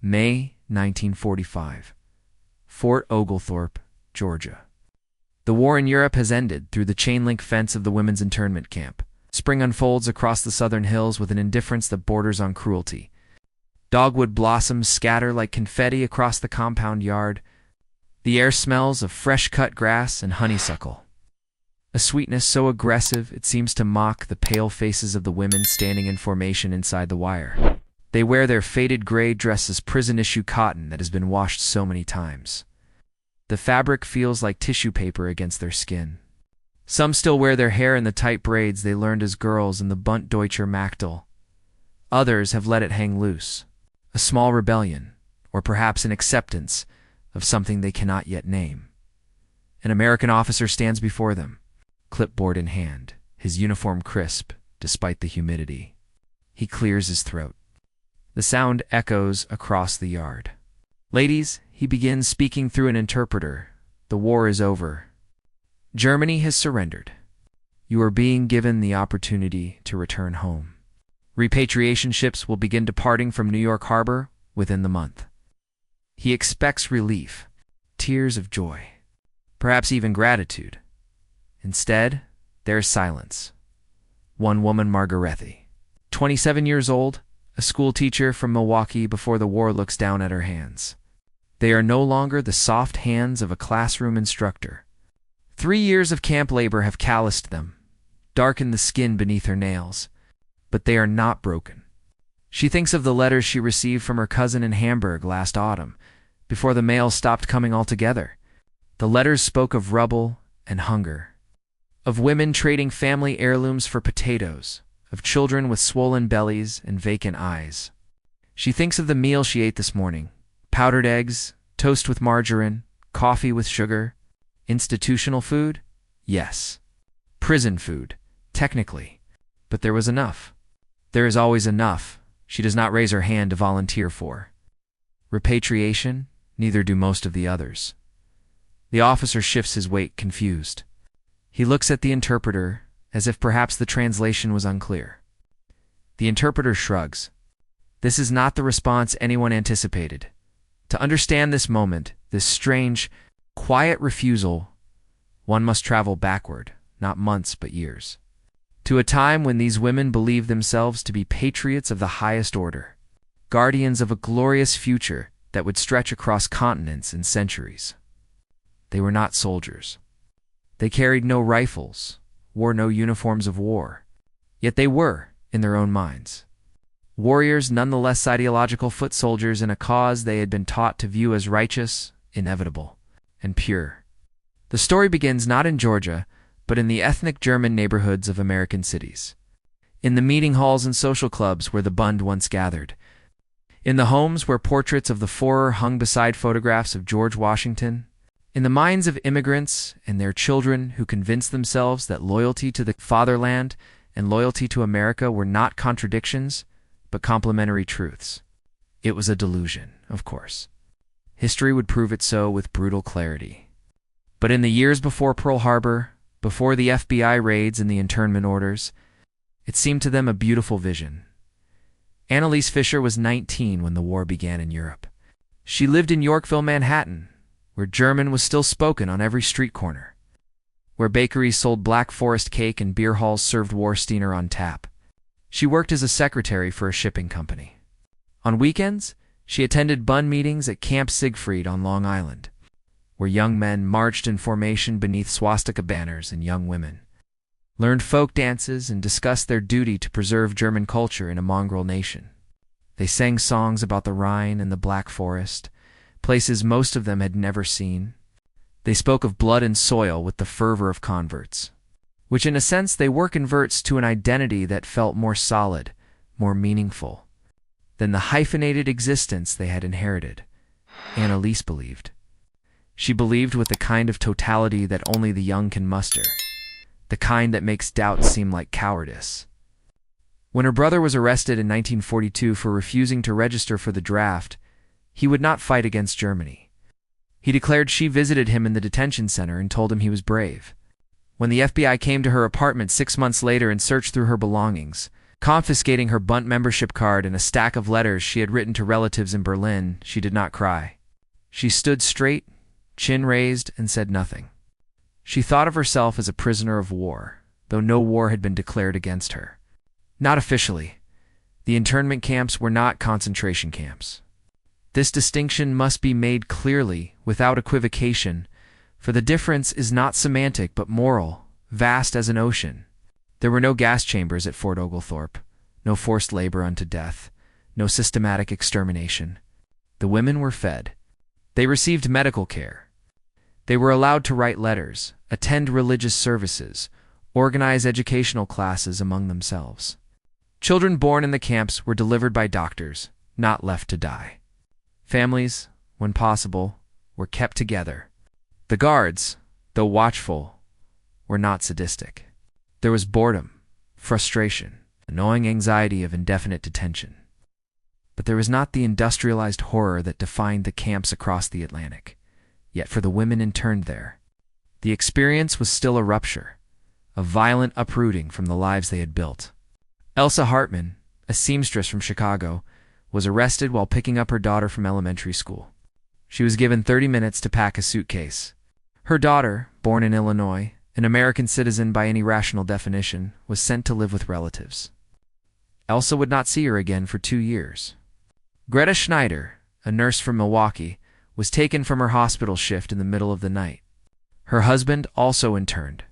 May 1945. Fort Oglethorpe, Georgia. The war in Europe has ended through the chain-link fence of the women's internment camp. Spring unfolds across the southern hills with an indifference that borders on cruelty. Dogwood blossoms scatter like confetti across the compound yard. The air smells of fresh-cut grass and honeysuckle. A sweetness so aggressive it seems to mock the pale faces of the women standing in formation inside the wire. They wear their faded gray dresses, prison-issue cotton that has been washed so many times. The fabric feels like tissue paper against their skin. Some still wear their hair in the tight braids they learned as girls in the Bund Deutscher Machtel. Others have let it hang loose. A small rebellion, or perhaps an acceptance, of something they cannot yet name. An American officer stands before them, clipboard in hand, his uniform crisp despite the humidity. He clears his throat. The sound echoes across the yard. "Ladies," he begins, speaking through an interpreter, "the war is over. Germany has surrendered. You are being given the opportunity to return home. Repatriation ships will begin departing from New York Harbor within the month." He expects relief, tears of joy, perhaps even gratitude. Instead, there's silence. One woman, Margarethe, 27 years old, a school teacher from Milwaukee before the war, looks down at her hands. They are no longer the soft hands of a classroom instructor. 3 years of camp labor have calloused them, darkened the skin beneath her nails, but they are not broken. She thinks of the letters she received from her cousin in Hamburg last autumn, before the mail stopped coming altogether. The letters spoke of rubble and hunger, of women trading family heirlooms for potatoes, of children with swollen bellies and vacant eyes. She thinks of the meal she ate this morning: powdered eggs, toast with margarine, coffee with sugar. Institutional food? Yes. Prison food, technically. But there was enough. There is always enough she does not raise her hand to volunteer for. Repatriation? Neither do most of the others. The officer shifts his weight, confused. He looks at the interpreter, as if perhaps the translation was unclear. The interpreter shrugs. This is not the response anyone anticipated. To understand this moment, this strange, quiet refusal, one must travel backward, not months but years, to a time when these women believed themselves to be patriots of the highest order, guardians of a glorious future that would stretch across continents and centuries. They were not soldiers. They carried no rifles, wore no uniforms of war, yet they were, in their own minds, warriors, nonetheless ideological foot soldiers in a cause they had been taught to view as righteous, inevitable, and pure. The story begins not in Georgia, but in the ethnic German neighborhoods of American cities, in the meeting halls and social clubs where the Bund once gathered, in the homes where portraits of the Führer hung beside photographs of George Washington, in the minds of immigrants and their children who convinced themselves that loyalty to the fatherland and loyalty to America were not contradictions, but complementary truths. It was a delusion, of course. History would prove it so with brutal clarity. But in the years before Pearl Harbor, before the FBI raids and the internment orders, it seemed to them a beautiful vision. Annalise Fisher was 19 when the war began in Europe. She lived in Yorkville, Manhattan, where German was still spoken on every street corner, where bakeries sold Black Forest cake and beer halls served Warsteiner on tap. She worked as a secretary for a shipping company. On weekends, she attended Bund meetings at Camp Siegfried on Long Island, where young men marched in formation beneath swastika banners and young women learned folk dances and discussed their duty to preserve German culture in a mongrel nation. They sang songs about the Rhine and the Black Forest, places most of them had never seen. They spoke of blood and soil with the fervor of converts, which in a sense they were converts to an identity that felt more solid, more meaningful, than the hyphenated existence they had inherited. Annalise believed. She believed with the kind of totality that only the young can muster, the kind that makes doubt seem like cowardice. When her brother was arrested in 1942 for refusing to register for the draft, he would not fight against Germany. He declared she visited him in the detention center and told him he was brave. When the FBI came to her apartment 6 months later and searched through her belongings, Confiscating her Bund membership card and a stack of letters she had written to relatives in Berlin, she did not cry. She stood straight, chin raised, and said nothing. She thought of herself as a prisoner of war, though no war had been declared against her. Not officially. The internment camps were not concentration camps. This distinction must be made clearly, without equivocation, for the difference is not semantic but moral, vast as an ocean. There were no gas chambers at Fort Oglethorpe, no forced labor unto death, no systematic extermination. The women were fed. They received medical care. They were allowed to write letters, attend religious services, organize educational classes among themselves. Children born in the camps were delivered by doctors, not left to die. Families, when possible, were kept together. The guards, though watchful, were not sadistic. There was boredom, frustration, the gnawing anxiety of indefinite detention. But there was not the industrialized horror that defined the camps across the Atlantic. Yet for the women interned there, the experience was still a rupture, a violent uprooting from the lives they had built. Elsa Hartman, a seamstress from Chicago, was arrested while picking up her daughter from elementary school. She was given 30 minutes to pack a suitcase. Her daughter, born in Illinois, an American citizen by any rational definition, was sent to live with relatives. Elsa would not see her again for 2 years. Greta Schneider, a nurse from Milwaukee, was taken from her hospital shift in the middle of the night. Her husband, also interned,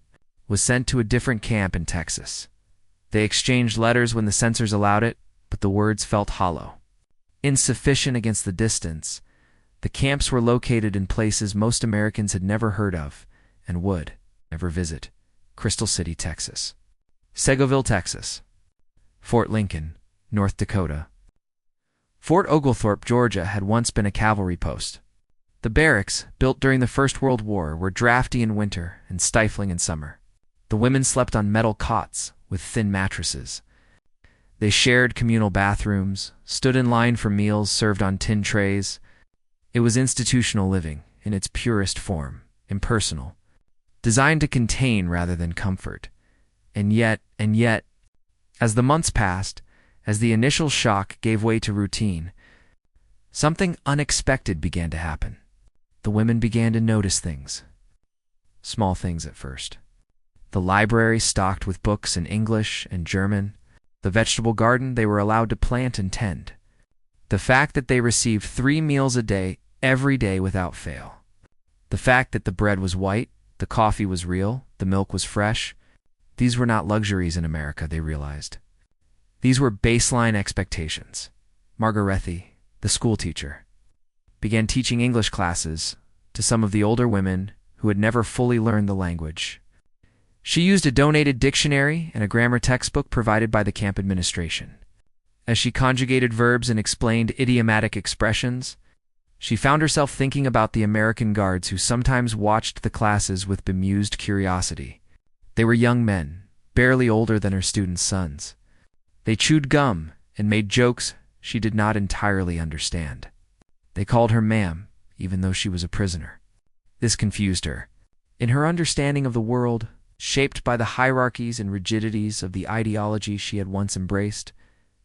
was sent to a different camp in Texas. They exchanged letters when the censors allowed it, but the words felt hollow. Insufficient against the distance, the camps were located in places most Americans had never heard of and would never visit: Crystal City, Texas; Segoville, Texas; Fort Lincoln, North Dakota. Fort Oglethorpe, Georgia, had once been a cavalry post. The barracks, built during the First World War, were drafty in winter and stifling in summer. The women slept on metal cots with thin mattresses. They shared communal bathrooms, stood in line for meals served on tin trays. It was institutional living in its purest form, impersonal, designed to contain rather than comfort. And yet, as the months passed, as the initial shock gave way to routine, something unexpected began to happen. The women began to notice things. Small things at first. The library stocked with books in English and German. The vegetable garden they were allowed to plant and tend. The fact that they received 3 meals a day, every day without fail. The fact that the bread was white, the coffee was real, the milk was fresh. These were not luxuries in America, they realized. These were baseline expectations. Margarethi, the schoolteacher, began teaching English classes to some of the older women who had never fully learned the language. She used a donated dictionary and a grammar textbook provided by the camp administration. As she conjugated verbs and explained idiomatic expressions, she found herself thinking about the American guards who sometimes watched the classes with bemused curiosity. They were young men, barely older than her students' sons. They chewed gum and made jokes she did not entirely understand. They called her ma'am, even though she was a prisoner. This confused her. In her understanding of the world, shaped by the hierarchies and rigidities of the ideology she had once embraced,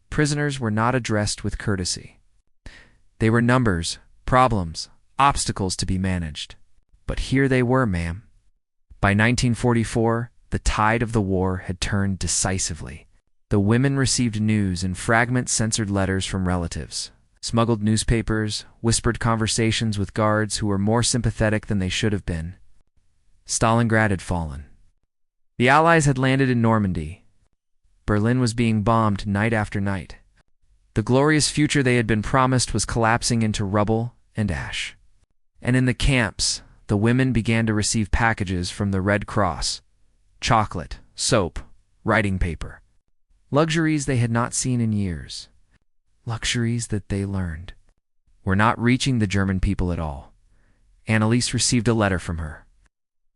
prisoners were not addressed with courtesy. They were numbers, problems, obstacles to be managed. But here they were, ma'am. By 1944, the tide of the war had turned decisively. The women received news in fragment-censored letters from relatives, smuggled newspapers, whispered conversations with guards who were more sympathetic than they should have been. Stalingrad had fallen. The Allies had landed in Normandy. Berlin was being bombed night after night. The glorious future they had been promised was collapsing into rubble and ash. And in the camps, the women began to receive packages from the Red Cross: chocolate, soap, writing paper. Luxuries they had not seen in years. Luxuries that they learned were not reaching the German people at all. Anneliese received a letter from her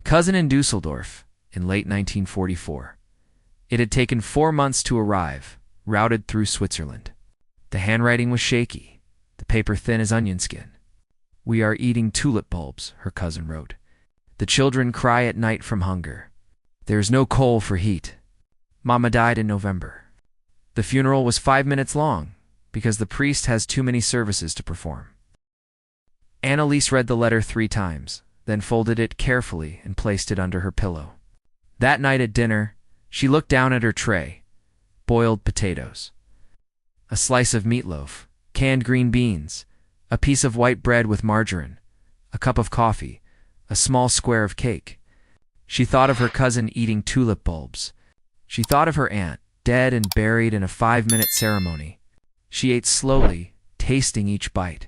cousin in Dusseldorf in late 1944. It had taken 4 months to arrive, routed through Switzerland. The handwriting was shaky, the paper thin as onion skin. "We are eating tulip bulbs," her cousin wrote. "The children cry at night from hunger. There is no coal for heat. Mama died in November." The funeral was 5 minutes long, because the priest has too many services to perform. Annalise read the letter 3 times, then folded it carefully and placed it under her pillow. That night at dinner, she looked down at her tray. Boiled potatoes, a slice of meatloaf, canned green beans, a piece of white bread with margarine, a cup of coffee, a small square of cake. She thought of her cousin eating tulip bulbs. She thought of her aunt, dead and buried in a 5-minute ceremony. She ate slowly, tasting each bite,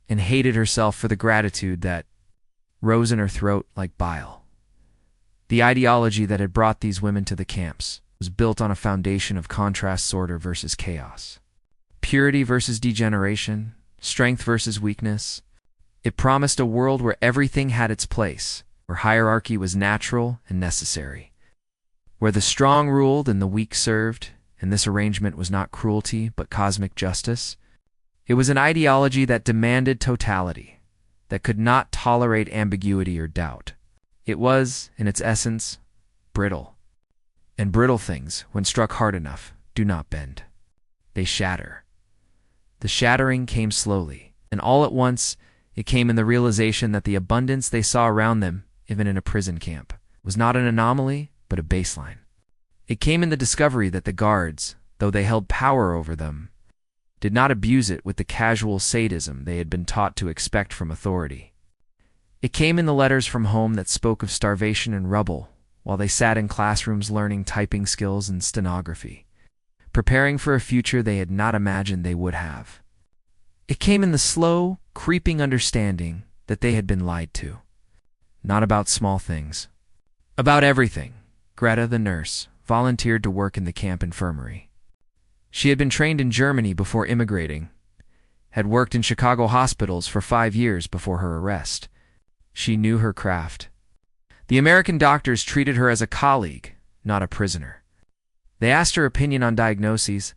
and hated herself for the gratitude that rose in her throat like bile. The ideology that had brought these women to the camps was built on a foundation of contrast, order versus chaos, purity versus degeneration, strength versus weakness. It promised a world where everything had its place, where hierarchy was natural and necessary, where the strong ruled and the weak served, and this arrangement was not cruelty but cosmic justice. It was an ideology that demanded totality, that could not tolerate ambiguity or doubt. It was, in its essence, brittle. And brittle things, when struck hard enough, do not bend. They shatter. The shattering came slowly, and all at once it came in the realization that the abundance they saw around them, even in a prison camp, was not an anomaly, but a baseline. It came in the discovery that the guards, though they held power over them, did not abuse it with the casual sadism they had been taught to expect from authority. It came in the letters from home that spoke of starvation and rubble, while they sat in classrooms learning typing skills and stenography, preparing for a future they had not imagined they would have. It came in the slow, creeping understanding that they had been lied to. Not about small things. About everything. Greta, the nurse, volunteered to work in the camp infirmary. She had been trained in Germany before immigrating, had worked in Chicago hospitals for 5 years before her arrest. She knew her craft. The American doctors treated her as a colleague, not a prisoner. They asked her opinion on diagnoses,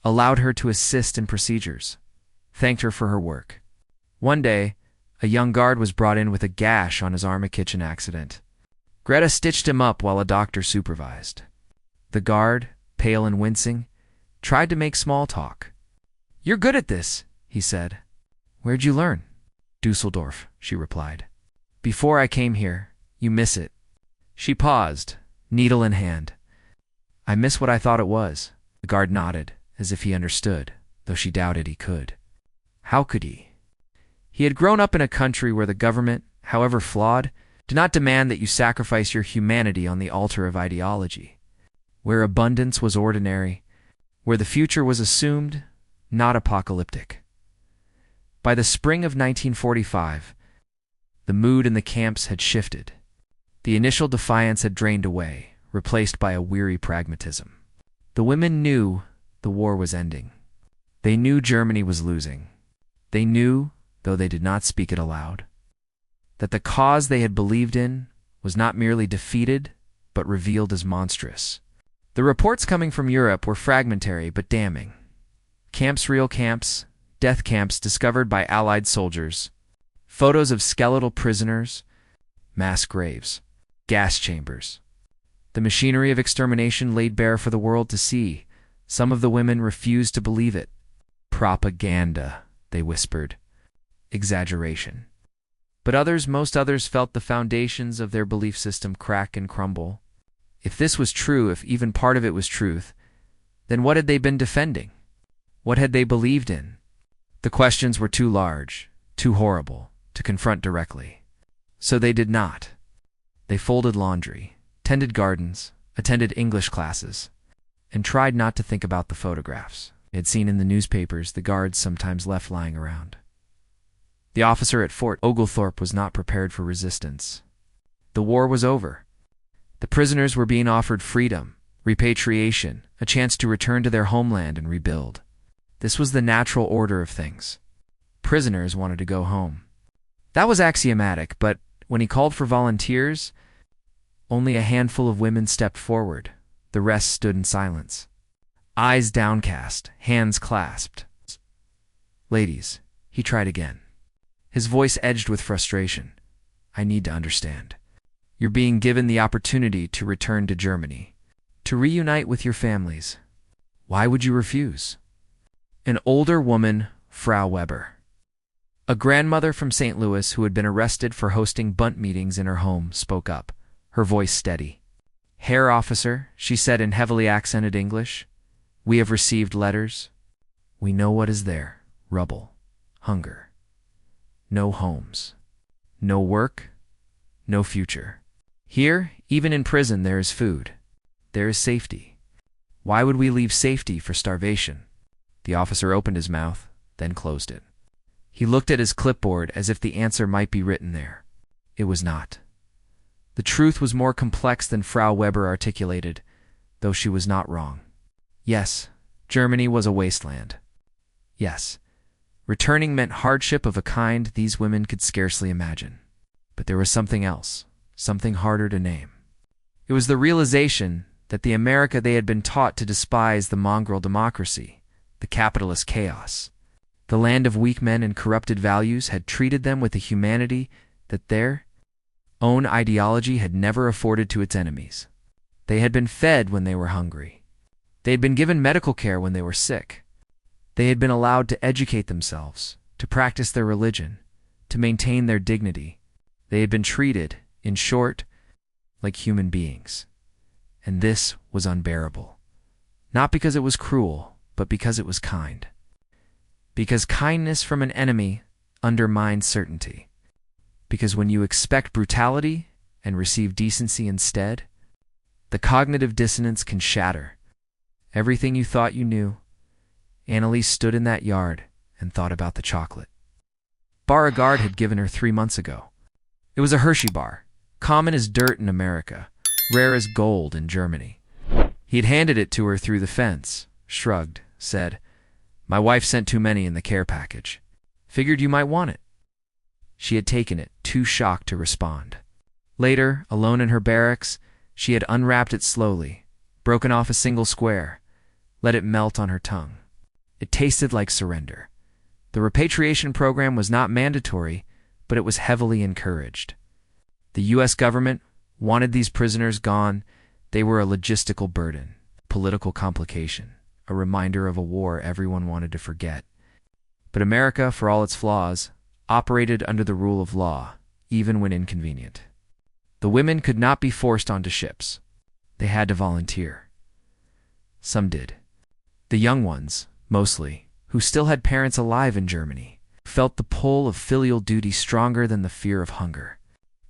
allowed her to assist in procedures, thanked her for her work. One day, a young guard was brought in with a gash on his arm, a kitchen accident. Greta stitched him up while a doctor supervised. The guard, pale and wincing, tried to make small talk. "You're good at this," he said. "Where'd you learn?" "Dusseldorf," she replied. "Before I came here. You miss it." She paused, needle in hand. "I miss what I thought it was." The guard nodded, as if he understood, though she doubted he could. How could he? He had grown up in a country where the government, however flawed, did not demand that you sacrifice your humanity on the altar of ideology, where abundance was ordinary, where the future was assumed, not apocalyptic. By the spring of 1945, the mood in the camps had shifted. The initial defiance had drained away, replaced by a weary pragmatism. The women knew the war was ending. They knew Germany was losing. They knew, though they did not speak it aloud, that the cause they had believed in was not merely defeated, but revealed as monstrous. The reports coming from Europe were fragmentary but damning. Camps, real camps, death camps discovered by Allied soldiers, photos of skeletal prisoners, mass graves, gas chambers. The machinery of extermination laid bare for the world to see. Some of the women refused to believe it. "Propaganda," they whispered. "Exaggeration." But others, most others, felt the foundations of their belief system crack and crumble. If this was true, if even part of it was truth, then what had they been defending? What had they believed in? The questions were too large, too horrible, to confront directly. So they did not. They folded laundry, tended gardens, attended English classes, and tried not to think about the photographs they had seen in the newspapers the guards sometimes left lying around. The officer at Fort Oglethorpe was not prepared for resistance. The war was over. The prisoners were being offered freedom, repatriation, a chance to return to their homeland and rebuild. This was the natural order of things. Prisoners wanted to go home. That was axiomatic, but when he called for volunteers, only a handful of women stepped forward. The rest stood in silence, eyes downcast, hands clasped. "Ladies," he tried again. His voice edged with frustration. "I need to understand. You're being given the opportunity to return to Germany, to reunite with your families. Why would you refuse? An older woman, Frau Weber, a grandmother from St. Louis who had been arrested for hosting bunt meetings in her home, spoke up, her voice steady. Herr Officer, she said in heavily accented English, we have received letters. We know what is there: rubble, hunger, no homes, no work, no future. Here, even in prison, there is food. There is safety. Why would we leave safety for starvation? The officer opened his mouth, then closed it. He looked at his clipboard as if the answer might be written there. It was not. The truth was more complex than Frau Weber articulated, though she was not wrong. Yes, Germany was a wasteland. Yes, returning meant hardship of a kind these women could scarcely imagine. But there was something else, something harder to name. It was the realization that the America they had been taught to despise, the mongrel democracy, the capitalist chaos, the land of weak men and corrupted values, had treated them with a humanity that their own ideology had never afforded to its enemies. They had been fed when they were hungry. They had been given medical care when they were sick. They had been allowed to educate themselves, to practice their religion, to maintain their dignity. They had been treated, in short, like human beings. And this was unbearable. Not because it was cruel, but because it was kind. Because kindness from an enemy undermines certainty. Because when you expect brutality and receive decency instead, the cognitive dissonance can shatter. Everything you thought you knew. Annalise stood in that yard and thought about the chocolate Beauregard had given her 3 months ago. It was a Hershey bar, common as dirt in America, rare as gold in Germany. He had handed it to her through the fence, shrugged, said, "My wife sent too many in the care package. Figured you might want it." She had taken it, too shocked to respond. Later, alone in her barracks, she had unwrapped it slowly, broken off a single square, let it melt on her tongue. It tasted like surrender. The repatriation program was not mandatory, but it was heavily encouraged. The U.S. government wanted these prisoners gone. They were a logistical burden, political complication, a reminder of a war everyone wanted to forget. But America, for all its flaws, operated under the rule of law, even when inconvenient. The women could not be forced onto ships. They had to volunteer. Some did. The young ones, mostly, who still had parents alive in Germany, felt the pull of filial duty stronger than the fear of hunger.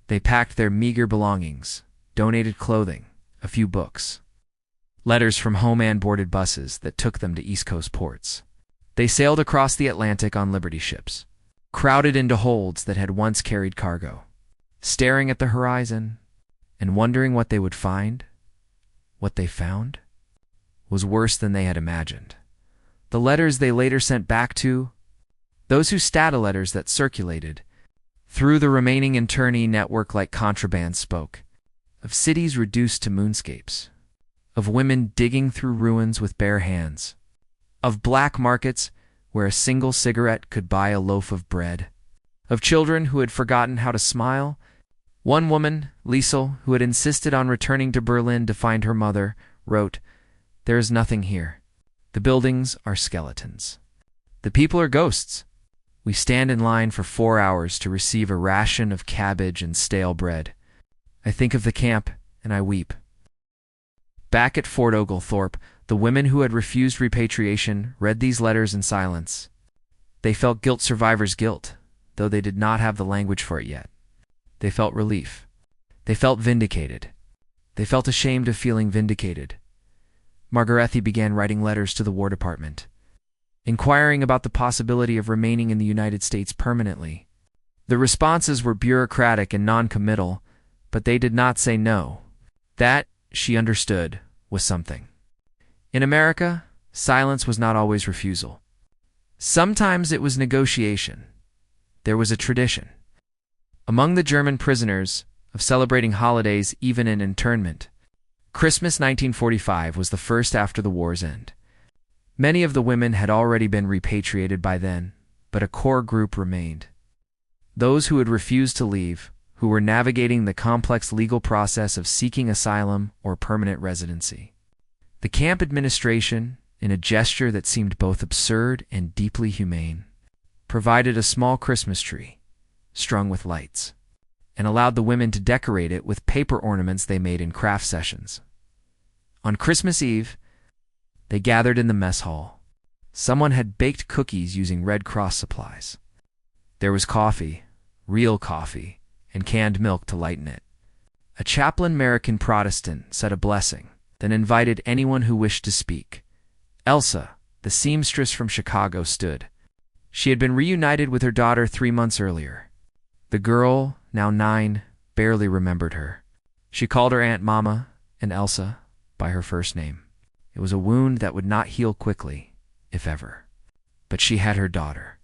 They packed their meager belongings, donated clothing, a few books, letters from home, and boarded buses that took them to East Coast ports. They sailed across the Atlantic on Liberty ships, crowded into holds that had once carried cargo, staring at the horizon and wondering what they would find. What they found was worse than they had imagined. The letters they later sent back to, those who stata letters that circulated through the remaining internee network like contraband, spoke of cities reduced to moonscapes, of women digging through ruins with bare hands, of black markets where a single cigarette could buy a loaf of bread, of children who had forgotten how to smile. One woman, Liesel, who had insisted on returning to Berlin to find her mother, wrote, "There is nothing here. The buildings are skeletons. The people are ghosts. We stand in line for 4 hours to receive a ration of cabbage and stale bread. I think of the camp and I weep." Back at Fort Oglethorpe, the women who had refused repatriation read these letters in silence. They felt guilt, survivor's guilt, though they did not have the language for it yet. They felt relief. They felt vindicated. They felt ashamed of feeling vindicated. Margarethi began writing letters to the War Department, inquiring about the possibility of remaining in the United States permanently. The responses were bureaucratic and non-committal, but they did not say no. That, she understood, was something. In America, silence was not always refusal. Sometimes it was negotiation. There was a tradition among the German prisoners of celebrating holidays even in internment. Christmas 1945 was the first after the war's end. Many of the women had already been repatriated by then, but a core group remained. Those who had refused to leave, who were navigating the complex legal process of seeking asylum or permanent residency. The camp administration, in a gesture that seemed both absurd and deeply humane, provided a small Christmas tree, strung with lights, and allowed the women to decorate it with paper ornaments they made in craft sessions. On Christmas Eve, they gathered in the mess hall. Someone had baked cookies using Red Cross supplies. There was coffee, real coffee, and canned milk to lighten it. A chaplain American Protestant said a blessing, then invited anyone who wished to speak. Elsa, the seamstress from Chicago, stood. She had been reunited with her daughter 3 months earlier. The girl, now 9, barely remembered her. She called her Aunt Mama and Elsa by her first name. It was a wound that would not heal quickly, if ever. But she had her daughter.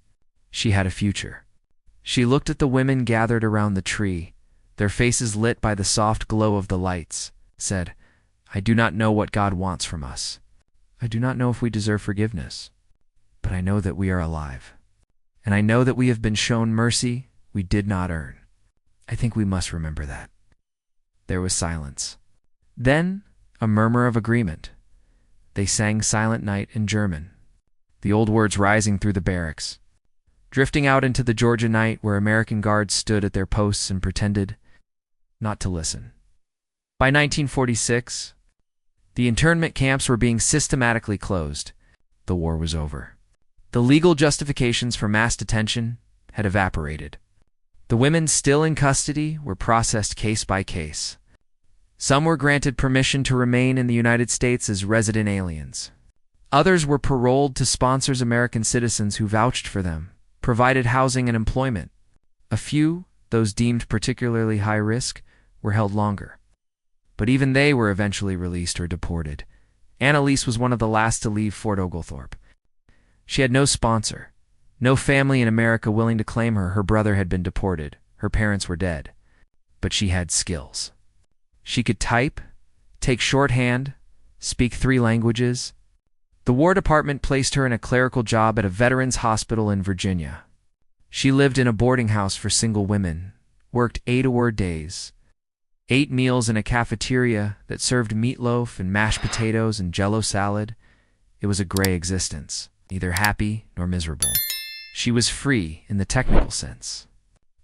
She had a future. She looked at the women gathered around the tree, their faces lit by the soft glow of the lights, said, "I do not know what God wants from us. I do not know if we deserve forgiveness. But I know that we are alive. And I know that we have been shown mercy we did not earn. I think we must remember that." There was silence. Then a murmur of agreement. They sang Silent Night in German, the old words rising through the barracks, drifting out into the Georgia night where American guards stood at their posts and pretended not to listen. By 1946, the internment camps were being systematically closed. The war was over. The legal justifications for mass detention had evaporated. The women still in custody were processed case by case. Some were granted permission to remain in the United States as resident aliens. Others were paroled to sponsors American citizens who vouched for them, provided housing and employment. A few, those deemed particularly high risk, were held longer. But even they were eventually released or deported. Annalise was one of the last to leave Fort Oglethorpe. She had no sponsor, no family in America willing to claim her. Her brother had been deported. Her parents were dead. But she had skills. She could type, take shorthand, speak 3 languages. The War Department placed her in a clerical job at a veterans hospital in Virginia. She lived in a boarding house for single women, worked 8-hour days, ate meals in a cafeteria that served meatloaf and mashed potatoes and Jell-O salad. It was a gray existence, neither happy nor miserable. She was free in the technical sense.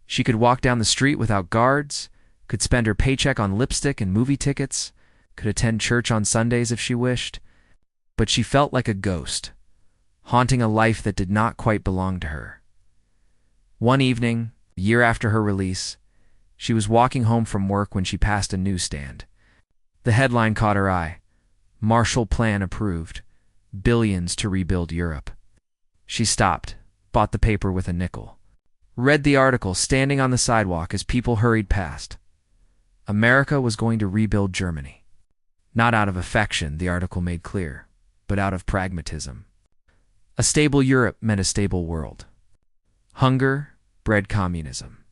She could walk down the street without guards, could spend her paycheck on lipstick and movie tickets, could attend church on Sundays if she wished. But she felt like a ghost, haunting a life that did not quite belong to her. One evening, a year after her release, she was walking home from work when she passed a newsstand. The headline caught her eye: Marshall Plan approved. Billions to rebuild Europe. She stopped, bought the paper with a nickel, read the article standing on the sidewalk as people hurried past. America was going to rebuild Germany. Not out of affection, the article made clear, but out of pragmatism. A stable Europe meant a stable world. Hunger bred communism.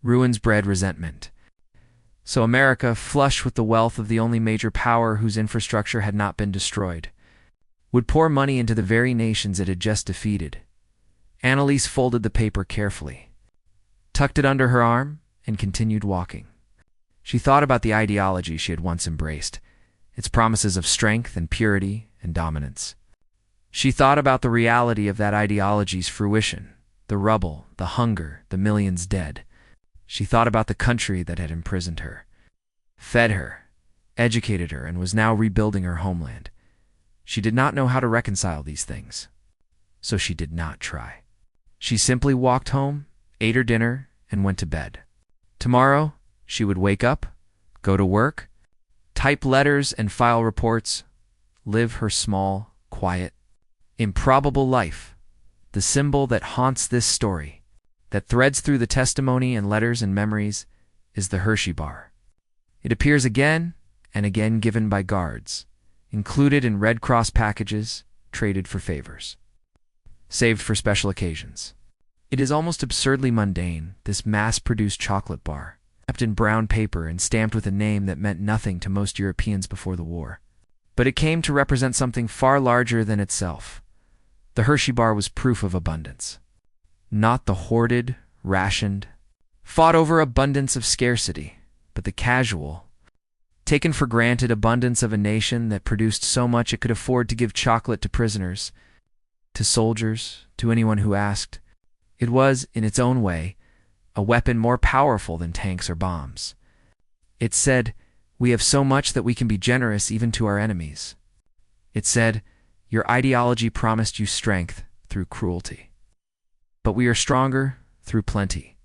Ruins bred resentment. So America, flush with the wealth of the only major power whose infrastructure had not been destroyed, would pour money into the very nations it had just defeated. Annalise folded the paper carefully, tucked it under her arm, and continued walking. She thought about the ideology she had once embraced, its promises of strength and purity and dominance. She thought about the reality of that ideology's fruition, the rubble, the hunger, the millions dead. She thought about the country that had imprisoned her, fed her, educated her, and was now rebuilding her homeland. She did not know how to reconcile these things, so she did not try. She simply walked home, ate her dinner, and went to bed. Tomorrow, she would wake up, go to work, type letters and file reports, live her small, quiet, improbable life, the symbol that haunts this story, that threads through the testimony and letters and memories, is the Hershey bar. It appears again and again given by guards, included in Red Cross packages, traded for favors, saved for special occasions. It is almost absurdly mundane, this mass-produced chocolate bar, wrapped in brown paper and stamped with a name that meant nothing to most Europeans before the war. But it came to represent something far larger than itself. The Hershey bar was proof of abundance. Not the hoarded, rationed, fought-over abundance of scarcity, but the casual, taken for granted abundance of a nation that produced so much it could afford to give chocolate to prisoners, to soldiers, to anyone who asked. It was, in its own way, a weapon more powerful than tanks or bombs. It said, "We have so much that we can be generous even to our enemies." It said, "Your ideology promised you strength through cruelty. But we are stronger through plenty."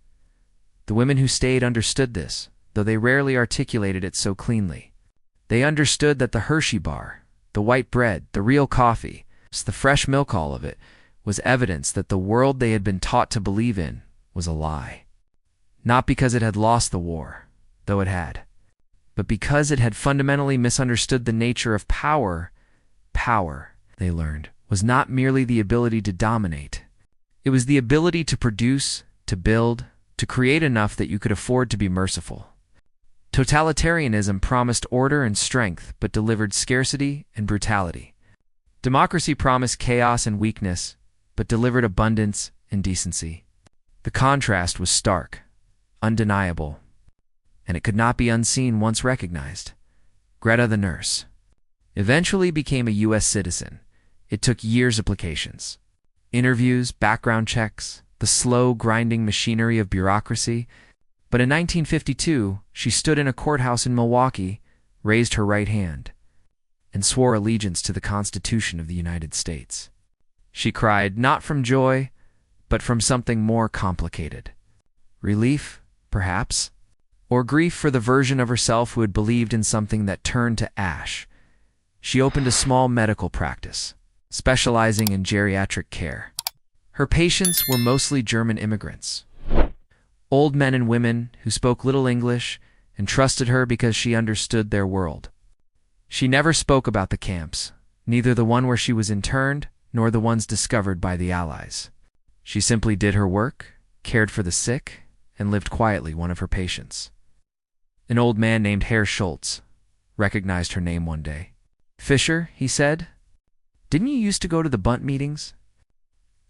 The women who stayed understood this, though they rarely articulated it so cleanly. They understood that the Hershey bar, the white bread, the real coffee, the fresh milk, all of it, was evidence that the world they had been taught to believe in was a lie. Not because it had lost the war, though it had, but because it had fundamentally misunderstood the nature of power. Power, they learned, was not merely the ability to dominate. It was the ability to produce, to build, to create enough that you could afford to be merciful. Totalitarianism promised order and strength, but delivered scarcity and brutality. Democracy promised chaos and weakness, but delivered abundance and decency. The contrast was stark, undeniable, and it could not be unseen once recognized. Greta, the nurse, eventually became a U.S. citizen. It took years of applications, interviews, background checks, the slow, grinding machinery of bureaucracy. But in 1952, she stood in a courthouse in Milwaukee, raised her right hand, and swore allegiance to the Constitution of the United States. She cried not from joy, but from something more complicated. Relief, perhaps, or grief for the version of herself who had believed in something that turned to ash. She opened a small medical practice, specializing in geriatric care. Her patients were mostly German immigrants, old men and women who spoke little English and trusted her because she understood their world. She never spoke about the camps, neither the one where she was interned nor the ones discovered by the Allies. She simply did her work, cared for the sick, and lived quietly one of her patients. An old man named Herr Schultz recognized her name one day. "Fisher," he said, "didn't you used to go to the bunt meetings?"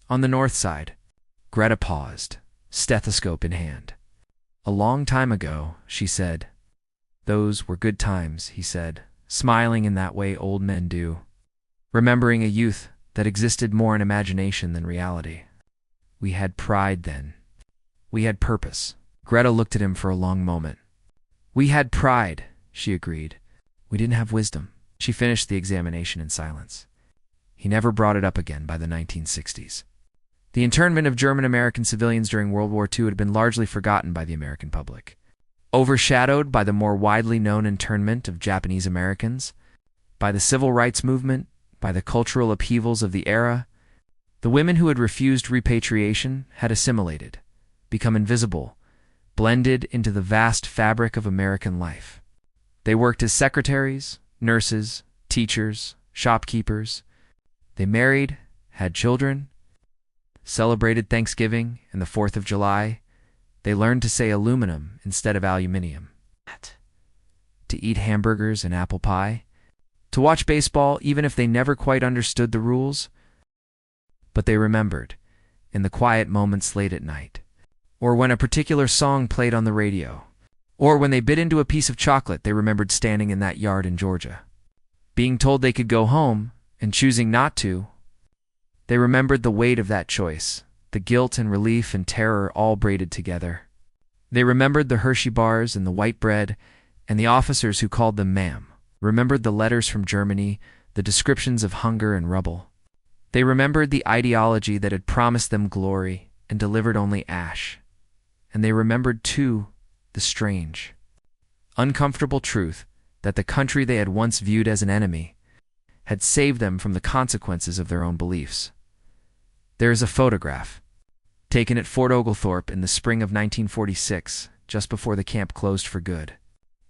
On the north side. Greta paused, stethoscope in hand. "A long time ago," she said. "Those were good times," he said, smiling in that way old men do, remembering a youth that existed more in imagination than reality. "We had pride then. We had purpose." Greta looked at him for a long moment. "We had pride," she agreed. "We didn't have wisdom." She finished the examination in silence. He never brought it up again by the 1960s. The internment of German-American civilians during World War II had been largely forgotten by the American public, overshadowed by the more widely known internment of Japanese Americans, by the civil rights movement, by the cultural upheavals of the era. The women who had refused repatriation had assimilated, become invisible, blended into the vast fabric of American life. They worked as secretaries, nurses, teachers, shopkeepers. They married, had children, celebrated Thanksgiving and the 4th of July. They learned to say aluminum instead of aluminium, to eat hamburgers and apple pie, to watch baseball even if they never quite understood the rules. But they remembered, in the quiet moments late at night, or when a particular song played on the radio, or when they bit into a piece of chocolate. They remembered standing in that yard in Georgia, being told they could go home, and choosing not to. They remembered the weight of that choice, the guilt and relief and terror all braided together. They remembered the Hershey bars and the white bread, and the officers who called them ma'am. Remembered the letters from Germany, the descriptions of hunger and rubble. They remembered the ideology that had promised them glory and delivered only ash. And they remembered, too, the strange, uncomfortable truth that the country they had once viewed as an enemy had saved them from the consequences of their own beliefs. There is a photograph, taken at Fort Oglethorpe in the spring of 1946, just before the camp closed for good.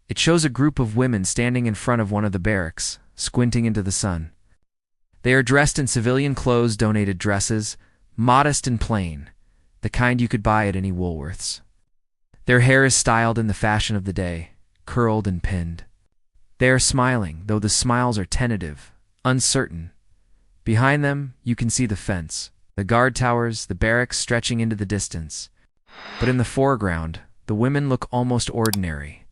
It shows a group of women standing in front of one of the barracks, squinting into the sun. They are dressed in civilian clothes, donated dresses, modest and plain, the kind you could buy at any Woolworths. Their hair is styled in the fashion of the day, curled and pinned. They are smiling, though the smiles are tentative, uncertain. Behind them, you can see the fence, the guard towers, the barracks stretching into the distance. But in the foreground, the women look almost ordinary.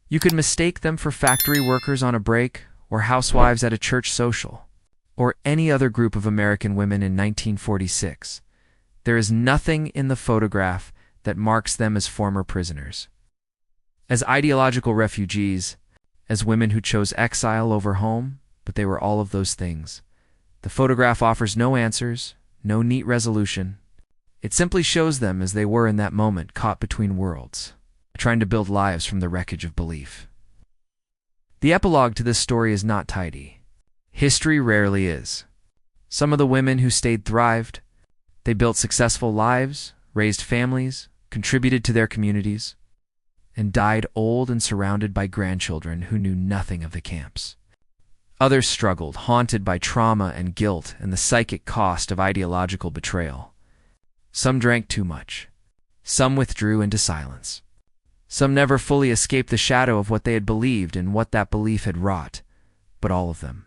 You could mistake them for factory workers on a break, or housewives at a church social, or any other group of American women in 1946. There is nothing in the photograph that marks them as former prisoners, as ideological refugees, as women who chose exile over home, but they were all of those things. The photograph offers no answers, no neat resolution. It simply shows them as they were in that moment, caught between worlds, trying to build lives from the wreckage of belief. The epilogue to this story is not tidy. History rarely is. Some of the women who stayed thrived. They built successful lives, raised families, contributed to their communities, and died old and surrounded by grandchildren who knew nothing of the camps. Others struggled, haunted by trauma and guilt and the psychic cost of ideological betrayal. Some drank too much. Some withdrew into silence. Some never fully escaped the shadow of what they had believed and what that belief had wrought, but all of them,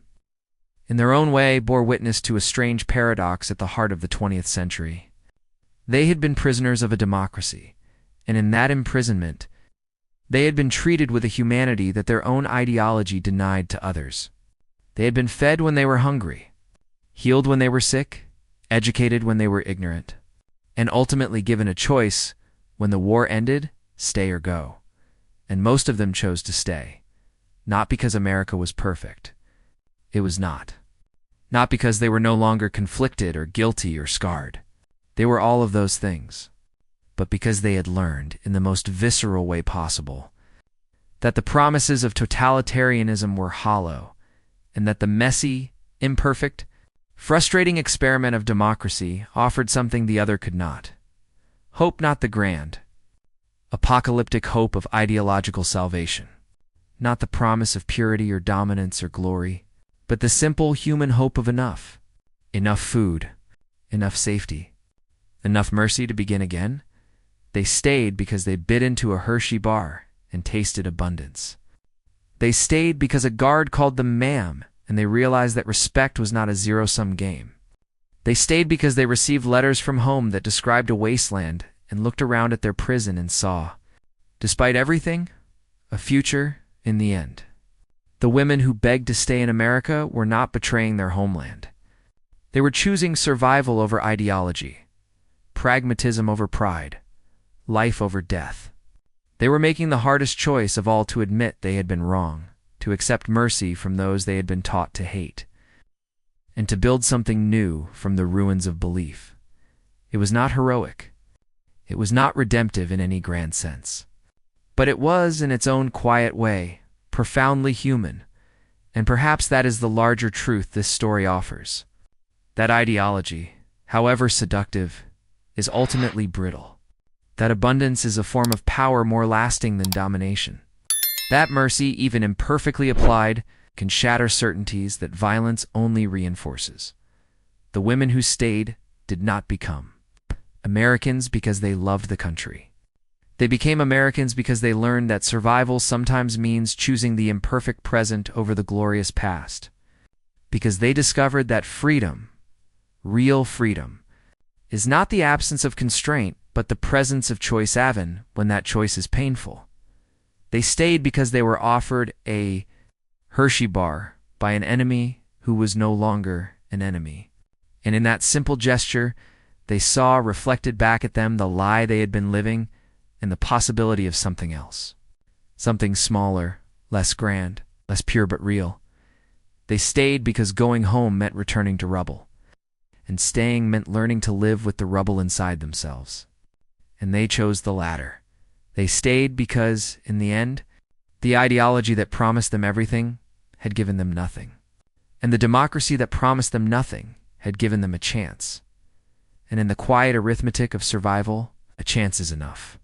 in their own way, bore witness to a strange paradox at the heart of the 20th century. They had been prisoners of a democracy, and in that imprisonment, they had been treated with a humanity that their own ideology denied to others. They had been fed when they were hungry, healed when they were sick, educated when they were ignorant, and ultimately given a choice when the war ended: stay or go. And most of them chose to stay, not because America was perfect. It was not. Not because they were no longer conflicted or guilty or scarred. They were all of those things. But because they had learned, in the most visceral way possible, that the promises of totalitarianism were hollow, and that the messy, imperfect, frustrating experiment of democracy offered something the other could not. Hope, not the grand, apocalyptic hope of ideological salvation, not the promise of purity or dominance or glory, but the simple human hope of enough. Enough food, enough safety, enough mercy to begin again. They stayed because they bit into a Hershey bar and tasted abundance. They stayed because a guard called them ma'am, and they realized that respect was not a zero-sum game. They stayed because they received letters from home that described a wasteland and looked around at their prison and saw, despite everything, a future in the end. The women who begged to stay in America were not betraying their homeland. They were choosing survival over ideology, pragmatism over pride, life over death. They were making the hardest choice of all to admit they had been wrong, to accept mercy from those they had been taught to hate, and to build something new from the ruins of belief. It was not heroic. It was not redemptive in any grand sense. But it was, in its own quiet way, profoundly human, and perhaps that is the larger truth this story offers. That ideology, however seductive, is ultimately brittle. That abundance is a form of power more lasting than domination. That mercy, even imperfectly applied, can shatter certainties that violence only reinforces. The women who stayed did not become Americans because they loved the country. They became Americans because they learned that survival sometimes means choosing the imperfect present over the glorious past. Because they discovered that freedom, real freedom, is not the absence of constraint, but the presence of choice even when that choice is painful. They stayed because they were offered a Hershey bar by an enemy who was no longer an enemy. And in that simple gesture, they saw reflected back at them the lie they had been living and the possibility of something else. Something smaller, less grand, less pure but real. They stayed because going home meant returning to rubble. And staying meant learning to live with the rubble inside themselves. And they chose the latter. They stayed because, in the end, the ideology that promised them everything had given them nothing. And the democracy that promised them nothing had given them a chance. And in the quiet arithmetic of survival, a chance is enough.